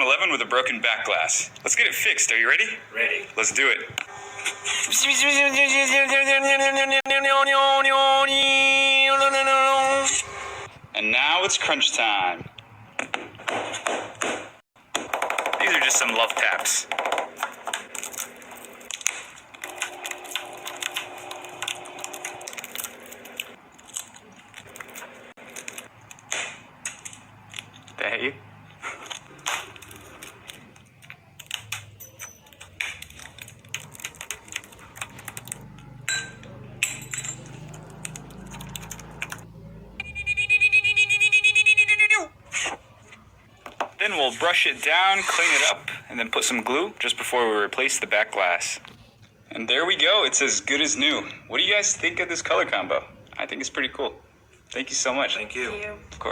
iPhone 11 with a broken back glass. Let's get it fixed. Are you ready? Ready. Let's do it. And now it's crunch time. These are just some love taps. Hey. Then we'll brush it down, clean it up, and then put some glue just before we replace the back glass. And there we go, it's as good as new. What do you guys think of this color combo? I think it's pretty cool. Thank you so much. Thank you. Of course.